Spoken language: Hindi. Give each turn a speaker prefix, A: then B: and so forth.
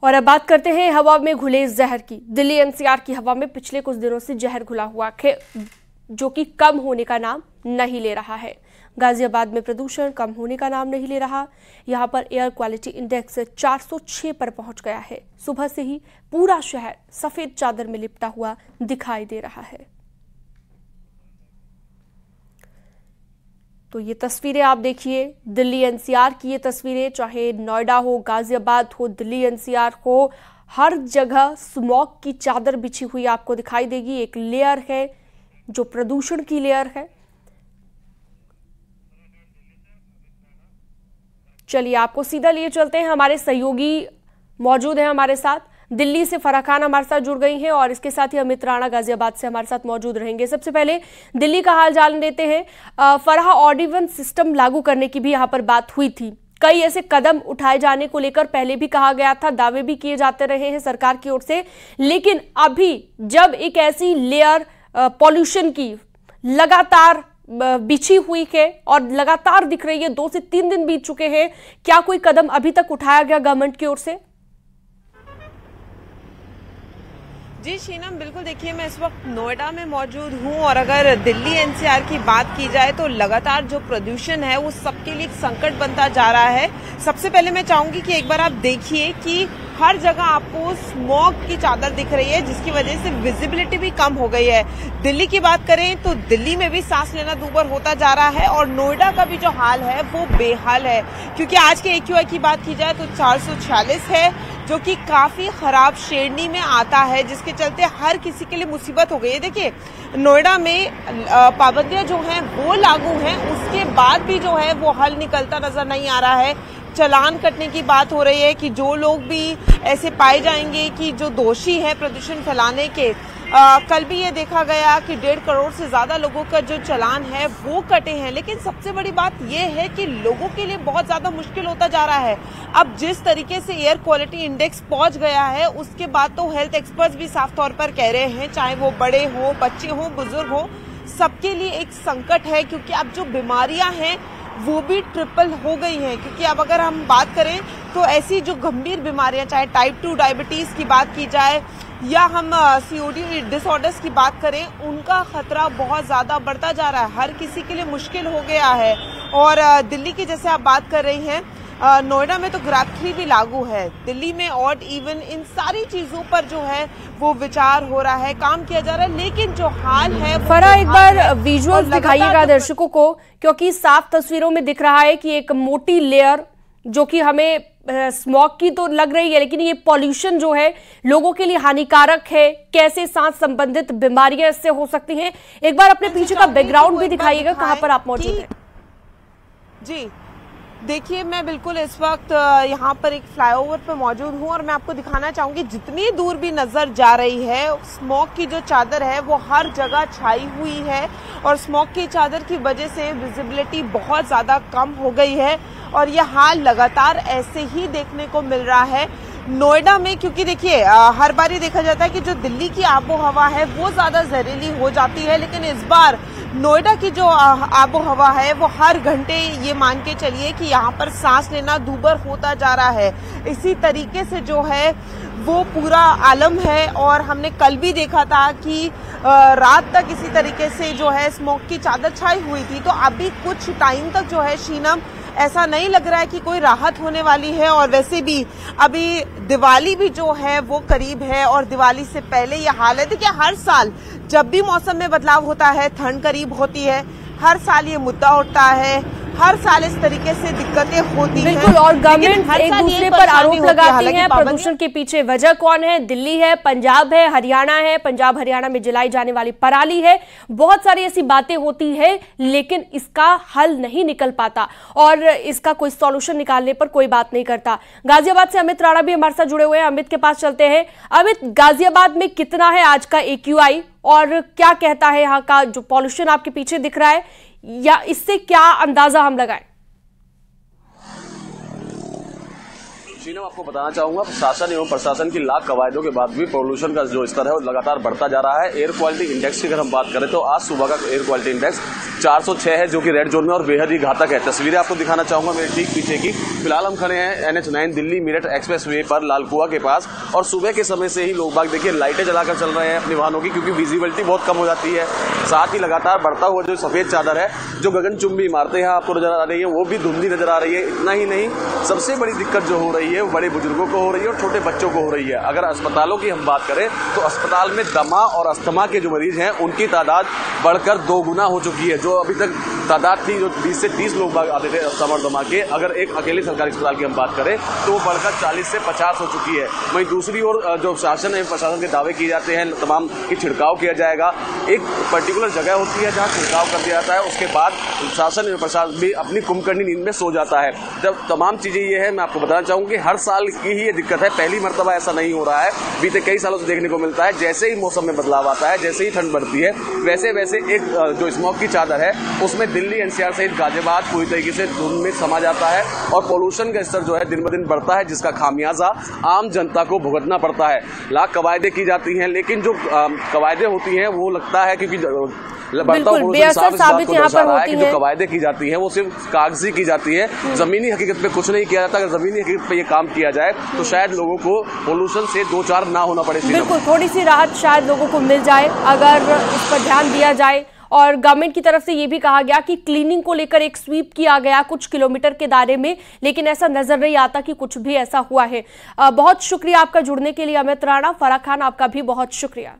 A: और अब बात करते हैं हवा में घुले जहर की। दिल्ली एनसीआर की हवा में पिछले कुछ दिनों से जहर घुला हुआ है, जो कि कम होने का नाम नहीं ले रहा है। गाजियाबाद में प्रदूषण कम होने का नाम नहीं ले रहा। यहां पर एयर क्वालिटी इंडेक्स 406 पर पहुंच गया है। सुबह से ही पूरा शहर सफेद चादर में लिपटा हुआ दिखाई दे रहा है। तो ये तस्वीरें आप देखिए, दिल्ली एनसीआर की ये तस्वीरें, चाहे नोएडा हो, गाजियाबाद हो, दिल्ली एनसीआर हो, हर जगह स्मॉग की चादर बिछी हुई आपको दिखाई देगी। एक लेयर है जो प्रदूषण की लेयर है। चलिए आपको सीधा लिए चलते हैं, हमारे सहयोगी मौजूद हैं हमारे साथ। दिल्ली से फराह खान हमारे साथ जुड़ गई हैं और इसके साथ ही अमित राणा गाजियाबाद से हमारे साथ मौजूद रहेंगे। सबसे पहले दिल्ली का हाल जान लेते हैं। फराह, ऑड इवन सिस्टम लागू करने की भी यहाँ पर बात हुई थी। कई ऐसे कदम उठाए जाने को लेकर पहले भी कहा गया था, दावे भी किए जाते रहे हैं सरकार की ओर से, लेकिन अभी जब एक ऐसी लेयर पॉल्यूशन की लगातार बिछी हुई है और लगातार दिख रही है, 2 से 3 दिन बीत चुके हैं, क्या कोई कदम अभी तक उठाया गया गवर्नमेंट की ओर से?
B: जी शीनम, बिल्कुल। देखिए, मैं इस वक्त नोएडा में मौजूद हूं और अगर दिल्ली एनसीआर की बात की जाए तो लगातार जो प्रदूषण है वो सबके लिए एक संकट बनता जा रहा है। सबसे पहले मैं चाहूंगी कि एक बार आप देखिए कि हर जगह आपको स्मॉग की चादर दिख रही है, जिसकी वजह से विजिबिलिटी भी कम हो गई है। दिल्ली की बात करें तो दिल्ली में भी सांस लेना दूभर होता जा रहा है और नोएडा का भी जो हाल है वो बेहाल है, क्योंकि आज के AQI की बात की जाए तो 446 है, जो कि काफी खराब श्रेणी में आता है, जिसके चलते हर किसी के लिए मुसीबत हो गई है। देखिए, नोएडा में पाबंदियां जो हैं वो लागू हैं, उसके बाद भी जो है वो हल निकलता नजर नहीं आ रहा है। चालान कटने की बात हो रही है कि जो लोग भी ऐसे पाए जाएंगे कि जो दोषी है प्रदूषण फैलाने के, कल भी ये देखा गया कि 1.5 करोड़ से ज्यादा लोगों का जो चालान है वो कटे हैं। लेकिन सबसे बड़ी बात ये है कि लोगों के लिए बहुत ज्यादा मुश्किल होता जा रहा है। अब जिस तरीके से एयर क्वालिटी इंडेक्स पहुंच गया है, उसके बाद तो हेल्थ एक्सपर्ट्स भी साफ तौर पर कह रहे हैं, चाहे वो बड़े हो, बच्चे हो, बुजुर्ग हो, सबके लिए एक संकट है, क्योंकि अब जो बीमारियां हैं वो भी ट्रिपल हो गई हैं। क्योंकि अब अगर हम बात करें तो ऐसी जो गंभीर बीमारियां, चाहे टाइप 2 डायबिटीज की बात की जाए या हम COD डिसऑर्डर्स की बात करें, उनका खतरा बहुत ज्यादा बढ़ता जा रहा है। हर किसी के लिए मुश्किल हो गया है। और दिल्ली की जैसे आप बात कर रही हैं, नोएडा में तो ग्रैब 3 भी लागू है। दिल्ली में ऑड इवन, इन सारी चीजों पर जो है वो विचार हो रहा है, काम किया जा रहा है। लेकिन जो हाल है,
A: फराह एक बार विजुअल्स दिखाइएगा दर्शकों को, क्योंकि साफ तस्वीरों में दिख रहा है कि एक मोटी लेयर जो कि हमें स्मॉग की तो लग रही है, लेकिन ये पॉल्यूशन जो है लोगों के लिए हानिकारक है। कैसे सांस संबंधित बीमारियां इससे हो सकती हैं, एक बार अपने पीछे का बैकग्राउंड भी दिखाइएगा, कहां पर आप मौजूद हैं?
B: जी देखिए, मैं बिल्कुल इस वक्त यहाँ पर एक फ्लाईओवर पे मौजूद हूँ और मैं आपको दिखाना चाहूंगी, जितनी दूर भी नजर जा रही है, स्मॉग की जो चादर है वो हर जगह छाई हुई है और स्मॉग की चादर की वजह से विजिबिलिटी बहुत ज्यादा कम हो गई है और यह हाल लगातार ऐसे ही देखने को मिल रहा है नोएडा में। क्योंकि देखिए, हर बार ये देखा जाता है कि जो दिल्ली की आबो हवा है वो ज्यादा जहरीली हो जाती है, लेकिन इस बार नोएडा की जो आबो हवा है वो हर घंटे, ये मान के चलिए कि यहाँ पर सांस लेना दूभर होता जा रहा है। इसी तरीके से जो है वो पूरा आलम है और हमने कल भी देखा था कि रात तक इसी तरीके से जो है स्मोक की चादर छाई हुई थी। तो अभी कुछ टाइम तक जो है शीनम, ऐसा नहीं लग रहा है कि कोई राहत होने वाली है। और वैसे भी अभी दिवाली भी जो है वो करीब है और दिवाली से पहले ये हाल है। देखिए, हर साल जब भी मौसम में बदलाव होता है, ठंड करीब होती है, हर साल ये मुद्दा उठता है, हर साल इस तरीके से दिक्कतें होती हैं।
A: बिल्कुल, और गवर्नमेंट एक दूसरे पर आरोप लगाती है। प्रदूषण के पीछे वजह कौन है? दिल्ली है, पंजाब है, हरियाणा है। पंजाब हरियाणा में जलाई जाने वाली पराली है। बहुत सारी ऐसी बातें होती है, लेकिन इसका हल नहीं निकल पाता और इसका कोई सॉल्यूशन निकालने पर कोई बात नहीं करता। गाजियाबाद से अमित राणा भी हमारे साथ जुड़े हुए हैं, अमित के पास चलते हैं। अमित, गाजियाबाद में कितना है आज का AQI और क्या कहता है यहाँ का जो पॉल्यूशन आपके पीछे दिख रहा है, या इससे क्या अंदाजा हम लगाएं?
C: शीनम, आपको बताना चाहूंगा, शासन एवं प्रशासन की लाख कवायदों के बाद भी पोल्यूशन का जो स्तर है वो लगातार बढ़ता जा रहा है। एयर क्वालिटी इंडेक्स की अगर हम बात करें तो आज सुबह का एयर क्वालिटी इंडेक्स 406 है जो कि रेड जोन में और बेहद ही घातक है। तस्वीरें आपको दिखाना चाहूंगा मेरे ठीक पीछे की। फिलहाल हम खड़े हैं NH9 दिल्ली मेरठ एक्सप्रेसवे पर लालकुआ के पास, और सुबह के समय से ही लोग बाग देखिए लाइटें जलाकर चल रहे हैं अपने वाहनों की, क्योंकि विजिबिलिटी बहुत कम हो जाती है। साथ ही लगातार बढ़ता हुआ जो सफेद चादर है, जो गगनचुंबी इमारतें हैं आपको नजर आ रही है, वो भी धुंधली नजर आ रही है। इतना ही नहीं, सबसे बड़ी दिक्कत जो हो रही है वो बड़े बुजुर्गों को हो रही है और छोटे बच्चों को हो रही है। अगर अस्पतालों की हम बात करें तो अस्पताल में दमा और अस्थमा के जो मरीज हैं उनकी तादाद बढ़कर 2 गुना हो चुकी है। जो अभी तक तादाद थी जो 20 से 30 लोग आते थे अस्थमा और दमा के, अगर एक अकेले सरकारी अस्पताल की हम बात करें तो वो बढ़कर 40 से 50 हो चुकी है। वहीं दूसरी ओर जो शासन है, प्रशासन के दावे किए जाते हैं तमाम की छिड़काव किया जाएगा। एक पर्टिकुलर जगह होती है जहाँ छिड़काव कर दिया जाता है, उसके बाद शासन एवं प्रशासन भी अपनी कुंभकर्णी नींद में सो जाता है। जब तमाम चीजें ये है, मैं आपको बताना चाहूंगा कि हर साल की ही ये दिक्कत है, पहली मर्तबा ऐसा नहीं हो रहा है। बीते कई सालों से देखने को मिलता है, जैसे ही मौसम में बदलाव आता है, जैसे ही ठंड बढ़ती है, वैसे वैसे एक जो स्मॉग की चादर है उसमें दिल्ली NCR सहित गाजियाबाद पूरी तरीके से धुंध में समा जाता है और पोल्यूशन का स्तर जो है दिन ब दिन बढ़ता है, जिसका खामियाजा आम जनता को भुगतना पड़ता है। लाख कवायदे की जाती हैं, लेकिन जो कवायदे होती हैं वो लगता है क्योंकि
A: बिल्कुल बेअसर साबित यहाँ पर होती है।
C: जो कवायदे की जाती हैं वो सिर्फ कागजी की जाती है, जमीनी हकीकत पे कुछ नहीं किया जाता। अगर जमीनी हकीकत पे ये काम किया जाए तो शायद लोगों को पोल्यूशन से 2-4 ना होना पड़े।
A: बिल्कुल, थोड़ी सी राहत शायद लोगों को मिल जाए अगर इस पर ध्यान दिया जाए। और गवर्नमेंट की तरफ से ये भी कहा गया कि क्लीनिंग को लेकर एक स्वीप किया गया कुछ किलोमीटर के दायरे में, लेकिन ऐसा नजर नहीं आता कि कुछ भी ऐसा हुआ है। बहुत शुक्रिया आपका जुड़ने के लिए अमित राणा। फराह खान, आपका भी बहुत शुक्रिया।